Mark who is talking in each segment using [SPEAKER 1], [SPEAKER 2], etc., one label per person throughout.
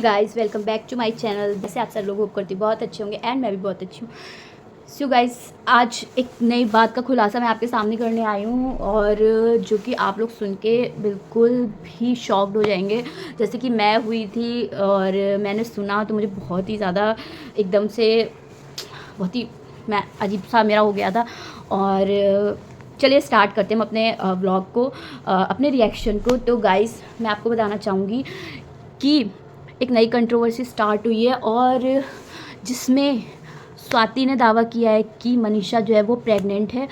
[SPEAKER 1] Guys, welcome back to my channel. जैसे आप सब लोग होप करती बहुत अच्छे होंगे एंड मैं भी बहुत अच्छी हूँ। सो गाइस, आज एक नई बात का खुलासा मैं आपके सामने करने आई हूँ और जो कि आप लोग सुन के बिल्कुल भी शॉक्ड हो जाएंगे, जैसे कि मैं हुई थी। और मैंने सुना तो मुझे बहुत ही ज़्यादा एकदम से बहुत ही मैं अजीब सा मेरा हो गया था। और चलिए स्टार्ट करते हैं हम अपने व्लॉग को, अपने रिएक्शन को। तो गाइस, मैं आपको बताना चाहूँगी कि एक नई कंट्रोवर्सी स्टार्ट हुई है और जिसमें स्वाति ने दावा किया है कि मनीषा जो है वो प्रेग्नेंट है।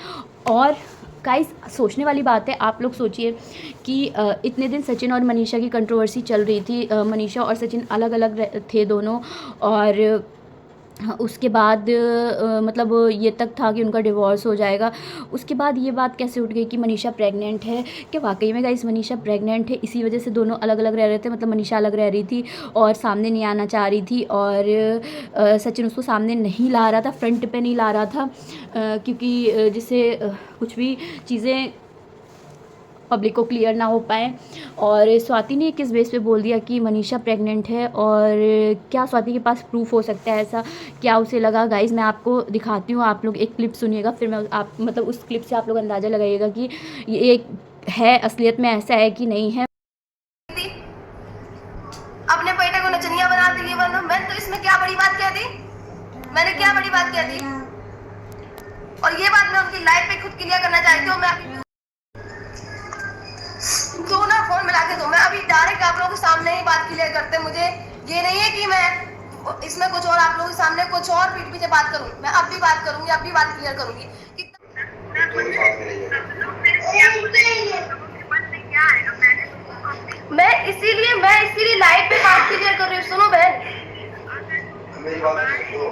[SPEAKER 1] और गाइस, सोचने वाली बात है, आप लोग सोचिए कि इतने दिन सचिन और मनीषा की कंट्रोवर्सी चल रही थी। मनीषा और सचिन अलग अलग थे दोनों। और उसके बाद मतलब ये तक था कि उनका डिवोर्स हो जाएगा। उसके बाद ये बात कैसे उठ गई कि मनीषा प्रेग्नेंट है। कि वाकई में गाइस मनीषा प्रेग्नेंट है, इसी वजह से दोनों अलग अलग रह रहे थे। मतलब मनीषा अलग रह रही थी और सामने नहीं आना चाह रही थी, और सचिन उसको सामने नहीं ला रहा था, फ्रंट पे नहीं ला रहा था, क्योंकि जिससे कुछ भी चीज़ें पब्लिक को क्लियर ना हो पाए। और स्वाति ने किस बेस पे बोल दिया कि मनीषा प्रेग्नेंट है, और क्या स्वाति के पास प्रूफ हो सकता है ऐसा, क्या उसे लगा? गाइज, मैं आपको दिखाती हूँ, आप लोग एक क्लिप सुनिएगा, फिर मैं आप मतलब उस क्लिप से आप लोग अंदाज़ा लगाइएगा कि ये एक है, असलियत में ऐसा है कि नहीं है।
[SPEAKER 2] अपने बेटे को नचनिया बना दी, मैं तो इसमें क्या बड़ी बात कह दी? मैंने क्या बड़ी बात कह दी? और ये बात मैं उनकी लाइफ पे खुद क्लियर करना चाहती हूँ। मैं अभी दो ना फोन मिला के दो, मैं अभी डायरेक्ट आप लोगों के सामने ही बात क्लियर करते। मुझे ये नहीं है कि मैं इसमें कुछ और आप लोगों के सामने कुछ और पीठ पीछे बात करूँ। मैं अब भी बात करूंगी, अब भी बात क्लियर करूंगी। मैं इसीलिए लाइव पे बात क्लियर कर रही हूँ। सुनो बहन, मेरी बात सुनो।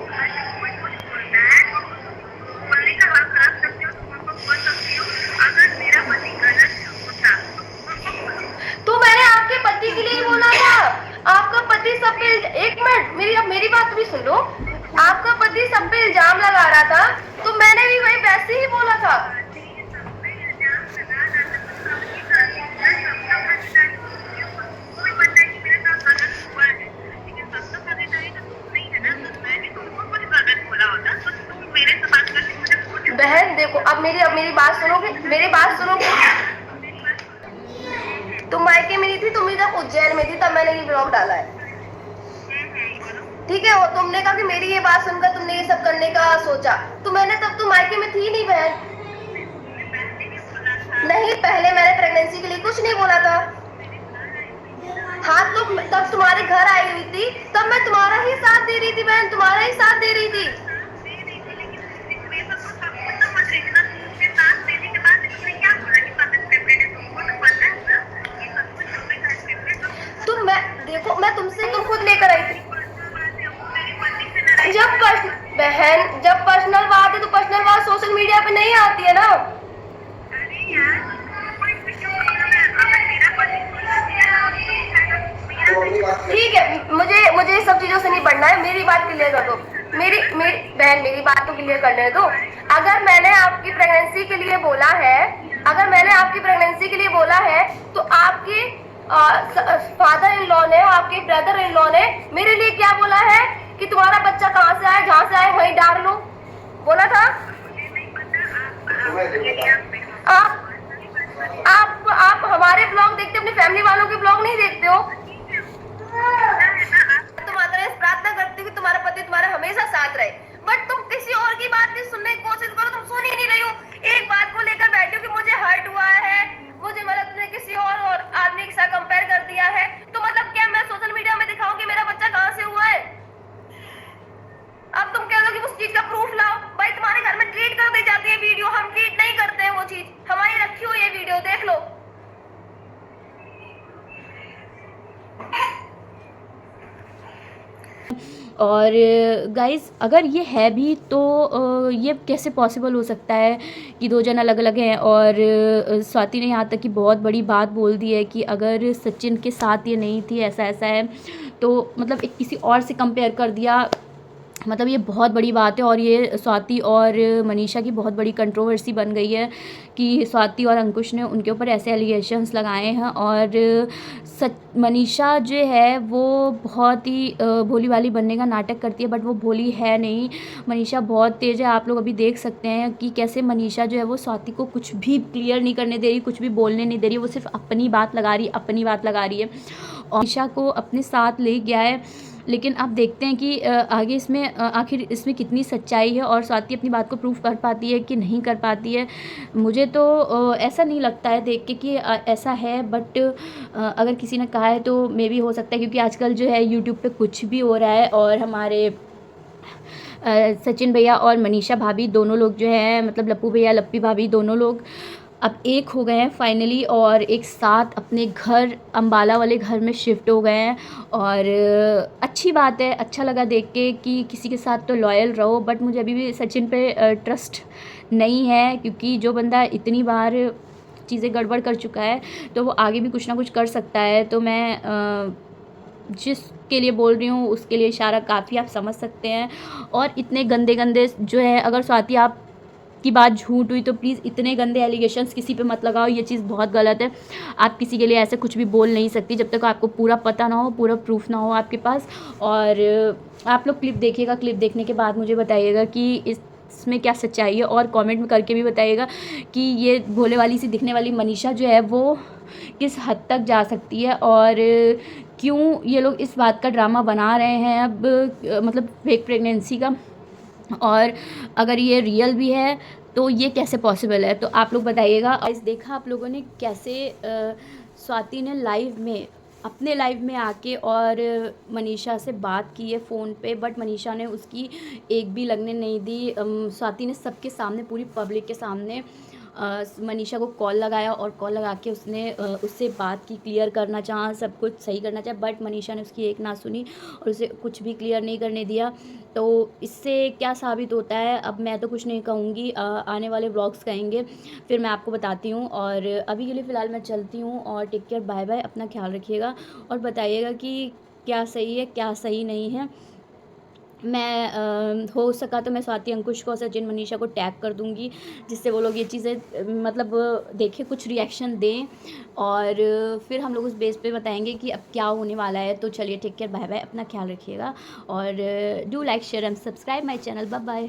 [SPEAKER 2] तो मैंने आपके पति के लिए बोला था। आपका पति सब पे एक मिनट, मेरी बात भी सुन लो। आपका पति सब पे इल्जाम लगा रहा था, तो मैंने भी वही वैसे ही बोला था। बहन देखो, अब मेरी बात सुनोगे? मेरी बात सुनोगे? तुम मायके में नहीं थी, तुम जब उज्जैन में थी तब मैंने ये ब्लॉग डाला है, ठीक है? वो तुमने कहा कि मेरी ये बात सुनकर तुमने ये सब करने का सोचा, तो मैंने तब तुम मायके में थी नहीं बहन। नहीं, पहले मैंने प्रेगनेंसी के लिए कुछ नहीं बोला था। हाँ, तो तब तुम्हारे घर आई हुई थी, तब मैं तुम्हारा ही साथ दे रही थी बहन, तुम्हारा ही साथ दे रही थी। देखो, मैं तुमसे तुम खुद लेकर आई थी। जब पर्सनल बात है तो पर्सनल बात सोशल मीडिया पे नहीं आती है ना। ठीक है, मुझे सब चीजों से नहीं पढ़ना है। मेरी बात क्लियर कर दो। मेरी मेरी बहन, मेरी बात तो क्लियर करने दो। अगर मैंने आपकी प्रेगनेंसी के लिए बोला है, तो आपके फादर इन लॉ ने, आपके ब्रदर इन लॉ ने मेरे लिए क्या बोला है कि तुम्हारा बच्चा कहाँ से आए, जहाँ से आए वहीं डाल लो, बोला था। आप हमारे ब्लॉग देखते, अपनी फैमिली वालों के ब्लॉग नहीं देखते हो? तुम प्रार्थना करती हो कि तुम्हारा पति तुम्हारा हमेशा साथ रहे, बट तुम किसी और की बात नहीं सुनने की कोशिश करो। तुम सुन ही नहीं रही हो। एक बात को लेकर बैठी हो कि मुझे हर्ट हुआ है, मुझे मतलब तुमने किसी और आदमी के साथ कंपेयर कर दिया है, तो मतलब क्या मैं सोशल मीडिया में दिखाऊं कि मेरा बच्चा कहाँ से हुआ है? अब तुम कह दो कि उस चीज का प्रूफ लाओ। भाई, तुम्हारे घर में डिलीट कर दी जाती है वीडियो, हम डिलीट नहीं करते हैं वो चीज, हमारी रखी हुई है वीडियो, देख लो।
[SPEAKER 1] और गाइज़, अगर ये है भी तो ये कैसे पॉसिबल हो सकता है कि दो जन अलग अलग हैं? और स्वाति ने यहाँ तक कि बहुत बड़ी बात बोल दी है कि अगर सचिन के साथ ये नहीं थी, ऐसा ऐसा है, तो मतलब एक किसी और से कंपेयर कर दिया मतलब ये बहुत बड़ी बात है और ये स्वाति और मनीषा की बहुत बड़ी कंट्रोवर्सी बन गई है कि स्वाति और अंकुश ने उनके ऊपर ऐसे एलिगेशंस लगाए हैं। और सच मनीषा जो है वो बहुत ही भोली भाली बनने का नाटक करती है, बट वो भोली है नहीं। मनीषा बहुत तेज़ है, आप लोग अभी देख सकते हैं कि कैसे मनीषा जो है वो स्वाति को कुछ भी क्लियर नहीं करने दे रही, कुछ भी बोलने नहीं दे रही, वो सिर्फ अपनी बात लगा रही है। और मनीषा को अपने साथ ले गया है, लेकिन आप देखते हैं कि आगे इसमें आखिर इसमें कितनी सच्चाई है और स्वाति अपनी बात को प्रूव कर पाती है कि नहीं कर पाती है। मुझे तो ऐसा नहीं लगता है देख के कि ऐसा है, बट अगर किसी ने कहा है तो मे भी हो सकता है, क्योंकि आजकल जो है यूट्यूब पे कुछ भी हो रहा है। और हमारे सचिन भैया और मनीषा भाभी दोनों लोग जो हैं, मतलब लप्पू भैया लप्पी भाभी दोनों लोग अब एक हो गए हैं फाइनली, और एक साथ अपने घर अम्बाला वाले घर में शिफ्ट हो गए हैं। और अच्छी बात है, अच्छा लगा देख के कि किसी के साथ तो लॉयल रहो। बट मुझे अभी भी सचिन पे ट्रस्ट नहीं है, क्योंकि जो बंदा इतनी बार चीज़ें गड़बड़ कर चुका है तो वो आगे भी कुछ ना कुछ कर सकता है। तो मैं जिसके लिए बोल रही हूँ उसके लिए इशारा काफ़ी आप समझ सकते हैं। और इतने गंदे गंदे जो है, अगर स्वाति आप की बात झूठ हुई तो प्लीज़ इतने गंदे एलिगेशंस किसी पे मत लगाओ, ये चीज़ बहुत गलत है। आप किसी के लिए ऐसे कुछ भी बोल नहीं सकती जब तक आपको पूरा पता ना हो, पूरा प्रूफ ना हो आपके पास। और आप लोग क्लिप देखिएगा, क्लिप देखने के बाद मुझे बताइएगा कि इसमें क्या सच्चाई है, और कमेंट में करके भी बताइएगा कि ये भोले वाली सी दिखने वाली मनीषा जो है वो किस हद तक जा सकती है, और क्यों ये लोग इस बात का ड्रामा बना रहे हैं अब, मतलब फेक प्रेगनेंसी का। और अगर ये रियल भी है तो ये कैसे पॉसिबल है, तो आप लोग बताइएगा। इस देखा आप लोगों ने कैसे स्वाति ने अपने लाइव में आके और मनीषा से बात की है फ़ोन पे, बट मनीषा ने उसकी एक भी लगने नहीं दी। स्वाति ने सबके सामने, पूरी पब्लिक के सामने मनीषा को कॉल लगाया, और कॉल लगा के उसने उससे बात की, क्लियर करना चाहा, सब कुछ सही करना चाहा, बट मनीषा ने उसकी एक ना सुनी और उसे कुछ भी क्लियर नहीं करने दिया। तो इससे क्या साबित होता है, अब मैं तो कुछ नहीं कहूँगी, आने वाले व्लॉग्स कहेंगे, फिर मैं आपको बताती हूँ। और अभी के लिए फ़िलहाल मैं चलती हूँ, और टेक केयर, बाय बाय, अपना ख्याल रखिएगा और बताइएगा कि क्या सही है क्या सही नहीं है। मैं हो सका तो मैं स्वाति, अंकुश को, सचिन, मनीषा को टैग कर दूंगी, जिससे वो लोग ये चीज़ें मतलब देखें, कुछ रिएक्शन दें, और फिर हम लोग उस बेस पे बताएंगे कि अब क्या होने वाला है। तो चलिए, टेक केयर, बाय बाय, अपना ख्याल रखिएगा, और do like, share and subscribe my channel. Bye bye.